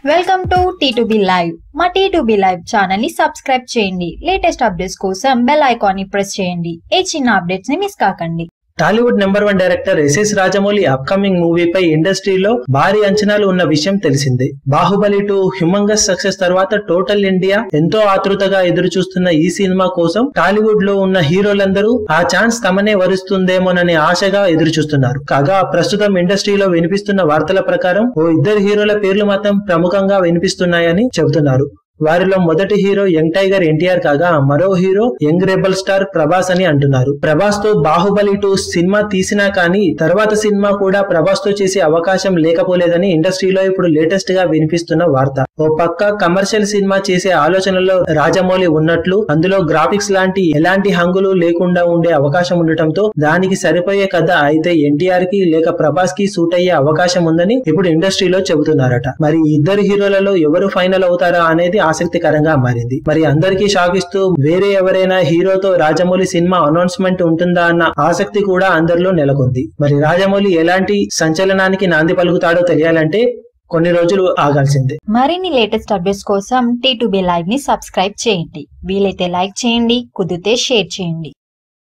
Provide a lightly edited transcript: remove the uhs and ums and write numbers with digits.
Welcome to T2B live. మా T2B live channel ని subscribe చేయండి. లేటెస్ట్ అప్డేట్స్ కోసం బెల్ ఐకాన్ ని ప్రెస్ చేయండి. ఏ చిన్న అప్డేట్స్ ని మిస్ కాకండి. Tollywood number 1 director S S Rajamouli upcoming మూవీపై ఇండస్ట్రీలో భారీ అంచనాలు ఉన్న విషయం తెలిసిందే. బాహుబలి 2 హ్యూమంగస్ సక్సెస్ తర్వాత టోటల్ ఇండియా ఎంతో ఆతృతగా ఎదురు చూస్తున్న ఈ సినిమా కోసం టాలీవుడ్ లో ఉన్న హీరోలందరూ ఆ ఛాన్స్ తమనే వరుస్తుందేమోనని ఆశగా ఎదురు చూస్తున్నారు. కాగా ప్రస్తుతం ఇండస్ట్రీలో వినిపిస్తున్న వార్తల ప్రకారం ఓ ఇద్దరు హీరోల పేర్లు మాత్రం ప్రముఖంగా వినిపిస్తున్నాయని చెబుతున్నారు. వారిలో మొదటి హీరో యంగ్ టైగర్ ఎన్టీఆర్ కాగా మరో hero young rebel star Prabhas అని అంటున్నారు. ప్రభాస్ తో బాహుబలి 2 సినిమా తీసినా కానీ తర్వాత సినిమా కూడా ప్రభాస్ తో చేసే అవకాశం లేకపోలేదని ఇండస్ట్రీలో ఇప్పుడు లేటెస్ట్ గా వినిపిస్తున్న వార్త. ఓ పక్క కమర్షియల్ సినిమా చేసే ఆలోచనలో రాజమౌళి ఉన్నట్లు, అందులో గ్రాఫిక్స్ లాంటి ఎలాంటి హంగులు లేకుండా ఉండే అవకాశం ఉండటంతో దానికి సరిపోయే కథ అయితే ఎన్టీఆర్ కి లేక ప్రభాస్ కి సూట్ అయ్యే అవకాశం ఉందని ఇప్పుడు ఇండస్ట్రీలో చెబుతున్నారట. మరి ఇద్దరు హీరోలలో ఎవరు ఫైనల్ అవుతారా అనేది ఆసక్తికరంగా మారింది. మరి అందరికీ షాక్ ఇస్తూ వేరే ఎవరైనా హీరోతో రాజమౌళి సినిమా అనౌన్స్మెంట్ ఉంటుందా అన్న ఆసక్తి కూడా అందరిలో నెలకొంది. మరి రాజమౌళి ఎలాంటి సంచలనానికి నాంది పలుకుతాడో తెలియాలంటే కొన్ని రోజులు ఆగాల్సిందే. మరిన్ని లేటెస్ట్ అప్డేట్స్ కోసం T2B లైవ్ ని సబ్స్క్రైబ్ చేయండి. వీలైతే లైక్ చేయండి, కుదిరితే షేర్ చేయండి.